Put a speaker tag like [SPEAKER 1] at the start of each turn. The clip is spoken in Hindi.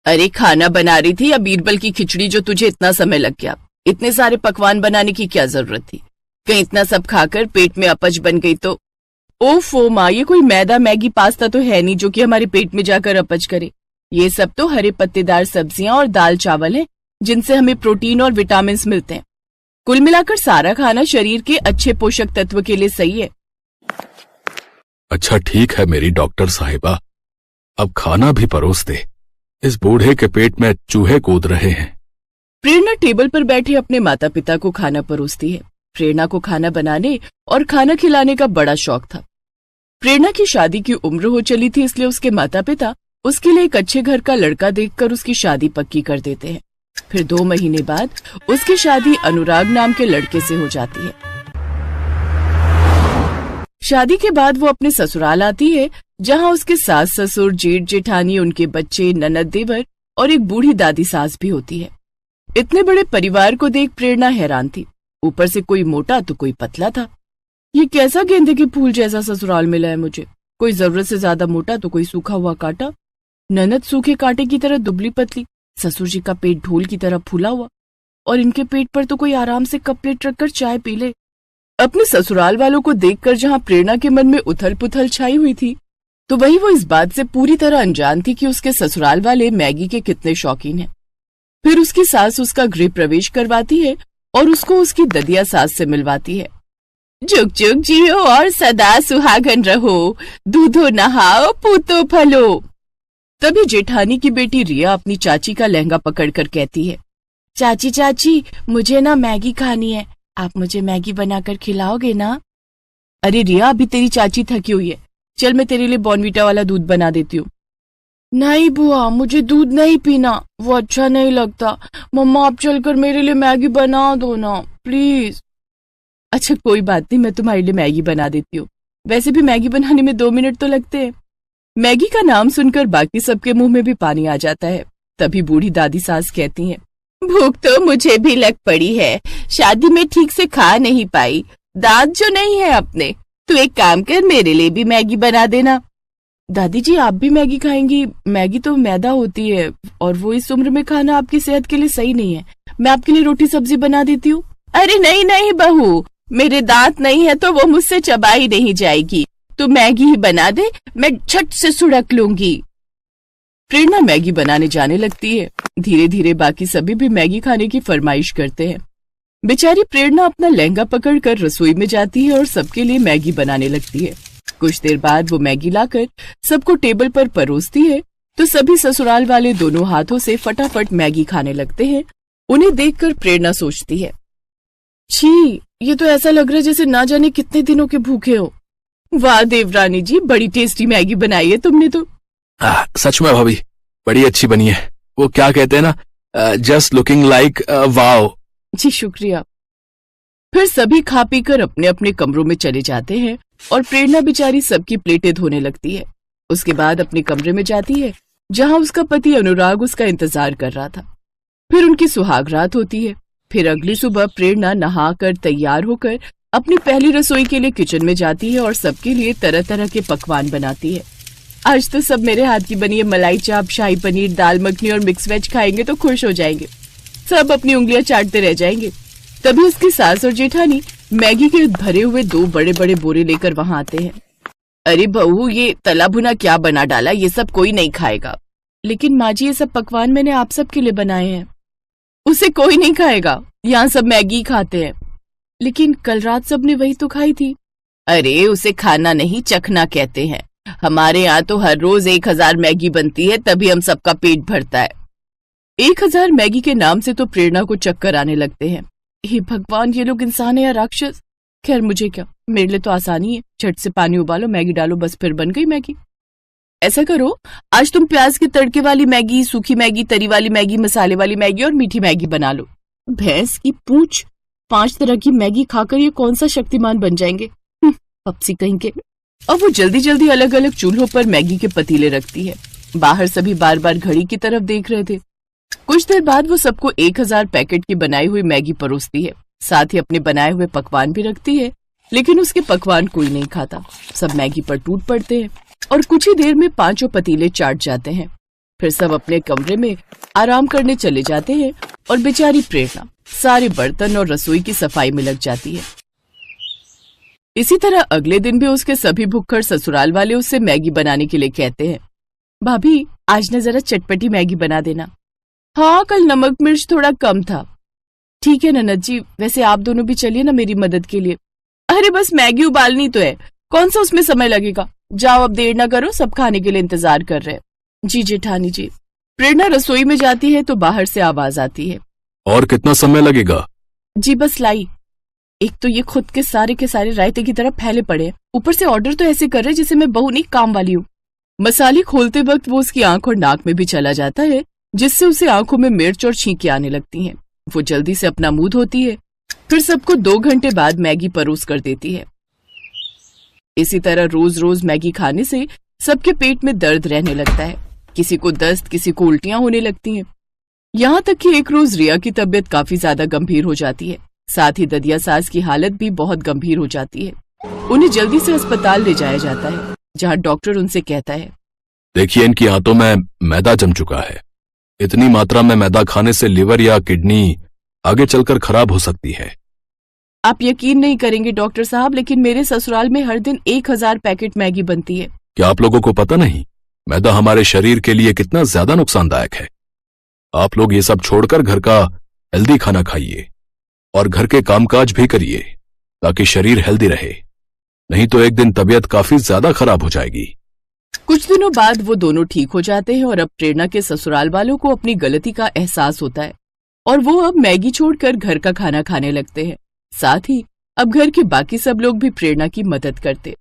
[SPEAKER 1] अरे खाना बना रही थी या बीरबल की खिचड़ी जो तुझे इतना समय लग गया? इतने सारे पकवान बनाने की क्या जरूरत थी? कहीं इतना सब खाकर पेट में अपच बन गई तो? ओफो माँ, ये कोई मैदा मैगी पास्ता तो है नहीं जो कि हमारे पेट में जाकर अपच करे। ये सब तो हरे पत्तेदार सब्जियां और दाल चावल हैं, जिनसे हमें प्रोटीन और विटामिन मिलते हैं। कुल मिलाकर सारा खाना शरीर के अच्छे पोषक तत्व के लिए सही है।
[SPEAKER 2] अच्छा ठीक है मेरी डॉक्टर साहिबा, अब खाना भी परोस दे, इस बूढ़े के पेट में चूहे कूद रहे हैं।
[SPEAKER 1] प्रेरणा टेबल पर बैठे अपने माता पिता को खाना परोसती है। प्रेरणा को खाना बनाने और खाना खिलाने का बड़ा शौक था। प्रेरणा की शादी की उम्र हो चली थी, इसलिए उसके माता पिता उसके लिए एक अच्छे घर का लड़का देखकर उसकी शादी पक्की कर देते हैं। फिर 2 महीने बाद उसकी शादी अनुराग नाम के लड़के से हो जाती है। शादी के बाद वो अपने ससुराल आती है, जहाँ उसके सास ससुर, जेठ जेठानी, उनके बच्चे, ननद देवर और एक बूढ़ी दादी सास भी होती है। इतने बड़े परिवार को देख प्रेरणा हैरान थी। ऊपर से कोई मोटा तो कोई पतला था। ये कैसा गेंदे के फूल जैसा ससुराल मिला है मुझे? कोई जरूरत से ज्यादा मोटा तो कोई सूखा हुआ कांटा। ननद सूखे कांटे की तरह दुबली पतली, ससुर जी का पेट ढोल की तरह फूला हुआ, और इनके पेट पर तो कोई आराम से कप प्लेट रखकर चाय पी ले। अपने ससुराल वालों को देखकर जहाँ प्रेरणा के मन में उथल पुथल छाई हुई थी, तो वही वो इस बात से पूरी तरह अनजान थी कि उसके ससुराल वाले मैगी के कितने शौकीन हैं। फिर उसकी सास उसका गृह प्रवेश करवाती है और उसको उसकी ददिया सास से मिलवाती है। जुग जुग जियो और सदा सुहागन रहो, दूधो नहाओ पूतो फलो। तभी जेठानी की बेटी रिया अपनी चाची का लहंगा पकड़कर कहती है, चाची चाची मुझे ना मैगी खानी है, आप मुझे मैगी बनाकर खिलाओगे ना? अरे रिया, अभी तेरी चाची थकी हुई है, चल मैं तेरे लिए बॉर्नवीटा वाला दूध बना देती हूँ। नहीं बुआ, मुझे दूध नहीं पीना, वो अच्छा नहीं लगता। मम्मा आप चलकर मेरे लिए मैगी बना दो ना प्लीज। अच्छा कोई बात नहीं, मैं तुम्हारे लिए मैगी बना देती हूँ। वैसे भी मैगी बनाने में 2 मिनट तो लगते हैं। मैगी का नाम सुनकर बाकी सबके मुंह में भी पानी आ जाता है। तभी बूढ़ी दादी सास कहती हैं, भूख तो मुझे भी लग पड़ी है, शादी में ठीक से खा नहीं पाई, दांत जो नहीं है अपने, तू एक काम कर मेरे लिए भी मैगी बना देना। दादी जी आप भी मैगी खाएंगी? मैगी तो मैदा होती है और वो इस उम्र में खाना आपकी सेहत के लिए सही नहीं है। मैं आपके लिए रोटी सब्जी बना देती हूँ। अरे नहीं नहीं बहू, मेरे दांत नहीं है तो वो मुझसे चबाई नहीं जाएगी, तू मैगी ही बना दे, मैं झट से सुड़क लूंगी। प्रेरणा मैगी बनाने जाने लगती है। धीरे धीरे बाकी सभी भी मैगी खाने की फरमाइश करते हैं। बेचारी प्रेरणा अपना लहंगा पकड़कर रसोई में जाती है और सबके लिए मैगी बनाने लगती है। कुछ देर बाद वो मैगी लाकर सबको टेबल पर परोसती है, तो सभी ससुराल वाले दोनों हाथों से फटाफट मैगी खाने लगते हैं। उन्हें देखकर प्रेरणा सोचती है, छी, ये तो ऐसा लग रहा है जैसे ना जाने कितने दिनों के भूखे हो। वाह देवरानी जी, बड़ी टेस्टी मैगी बनाई है तुमने तो।
[SPEAKER 2] सच में भाभी, बड़ी अच्छी बनी है। वो क्या कहते हैं ना, जस्ट लुकिंग लाइक वाओ।
[SPEAKER 1] जी शुक्रिया। फिर सभी खा पीकर अपने अपने कमरों में चले जाते हैं और प्रेरणा बेचारी सबकी प्लेटें धोने लगती है। उसके बाद अपने कमरे में जाती है, जहां उसका पति अनुराग उसका इंतजार कर रहा था। फिर उनकी सुहाग रात होती है। फिर अगली सुबह प्रेरणा नहाकर तैयार होकर अपनी पहली रसोई के लिए किचन में जाती है और सबके लिए तरह तरह के पकवान बनाती है। आज तो सब मेरे हाथ की बनी है मलाई चाप, शाही पनीर, दाल मखनी और मिक्स वेज खाएंगे तो खुश हो जाएंगे। सब अपनी उंगलियां चाटते रह जाएंगे। तभी उसकी सास और जेठानी मैगी के भरे हुए 2 बड़े बड़े बोरे लेकर वहां आते हैं। अरे बहू, ये तला भुना क्या बना डाला, ये सब कोई नहीं खाएगा। लेकिन माँ जी, ये सब पकवान मैंने आप सबके लिए बनाए हैं। उसे कोई नहीं खाएगा, यहाँ सब मैगी खाते हैं। लेकिन कल रात सबने वही तो खाई थी। अरे उसे खाना नहीं, चखना कहते हैं। हमारे यहाँ तो हर रोज 1000 मैगी बनती है, तभी हम सबका पेट भरता है। 1000 मैगी के नाम से तो प्रेरणा को चक्कर आने लगते हैं। हे भगवान, ये लोग इंसान है या राक्षस? खैर मुझे क्या, मेरे लिए तो आसानी है, झट से पानी उबालो, मैगी डालो, बस फिर बन गई मैगी। ऐसा करो, आज तुम प्याज के तड़के वाली मैगी, सूखी मैगी, तरी वाली मैगी, मसाले वाली मैगी और मीठी मैगी बना लो। भैंस की पूंछ, 5 तरह की मैगी खाकर ये कौन सा शक्तिमान बन जाएंगे, पपसी कहीं के। और वो जल्दी जल्दी अलग अलग चूल्हों पर मैगी के पतीले रखती है। बाहर सभी बार बार घड़ी की तरफ देख रहे थे। कुछ देर बाद वो सबको 1000 पैकेट की बनाई हुई मैगी परोसती है। साथ ही अपने बनाए हुए पकवान भी रखती है, लेकिन उसके पकवान कोई नहीं खाता। सब मैगी पर टूट पड़ते हैं और कुछ ही देर में 5 पतीले चाट जाते हैं। फिर सब अपने कमरे में आराम करने चले जाते हैं और बेचारी प्रेरणा सारे बर्तन और रसोई की सफाई में लग जाती है। इसी तरह अगले दिन भी उसके सभी भुक्खड़ ससुराल वाले उससे मैगी बनाने के लिए कहते हैं। भाभी, आज न जरा चटपटी मैगी बना देना। हाँ, कल नमक मिर्च थोड़ा कम था। ठीक है ननद जी, वैसे आप दोनों भी चलिए ना मेरी मदद के लिए। अरे बस मैगी उबालनी तो है, कौन सा उसमें समय लगेगा। जाओ अब देर ना करो, सब खाने के लिए इंतजार कर रहे हैं। जी जेठानी जी। प्रेरणा रसोई में जाती है तो बाहर से आवाज आती है।
[SPEAKER 2] और कितना समय लगेगा?
[SPEAKER 1] जी बस लाई। एक तो ये खुद के सारे रायते की तरह फैले पड़े हैं, ऊपर से ऑर्डर तो ऐसे कर रहे जैसे मैं बहू नहीं काम वाली हूँ। मसाले खोलते वक्त वो उसकी आंख और नाक में भी चला जाता है, जिससे उसे आंखों में मिर्च और छींकें आने लगती हैं। वो जल्दी से अपना मुंह धोती है, फिर सबको 2 घंटे बाद मैगी परोस कर देती है। इसी तरह रोज रोज मैगी खाने से सबके पेट में दर्द रहने लगता है। किसी को दस्त, किसी को उल्टियां होने लगती हैं। यहाँ तक कि एक रोज रिया की तबीयत काफी ज्यादा गंभीर हो जाती है। साथ ही ददिया सास की हालत भी बहुत गंभीर हो जाती है। उन्हें जल्दी से अस्पताल ले जाया जाता है, जहाँ डॉक्टर उनसे कहता है,
[SPEAKER 2] देखिए इनकी आंतों में मैदा जम चुका है। इतनी मात्रा में मैदा खाने से लिवर या किडनी आगे चलकर खराब हो सकती है।
[SPEAKER 1] आप यकीन नहीं करेंगे डॉक्टर साहब, लेकिन मेरे ससुराल में हर दिन 1000 पैकेट मैगी बनती है।
[SPEAKER 2] क्या आप लोगों को पता नहीं मैदा हमारे शरीर के लिए कितना ज्यादा नुकसानदायक है? आप लोग ये सब छोड़कर घर का हेल्दी खाना खाइए और घर के कामकाज भी करिए ताकि शरीर हेल्दी रहे, नहीं तो एक दिन तबीयत काफी ज्यादा खराब हो जाएगी।
[SPEAKER 1] कुछ दिनों बाद वो दोनों ठीक हो जाते हैं और अब प्रेरणा के ससुराल वालों को अपनी गलती का एहसास होता है और वो अब मैगी छोड़कर घर का खाना खाने लगते हैं। साथ ही अब घर के बाकी सब लोग भी प्रेरणा की मदद करते।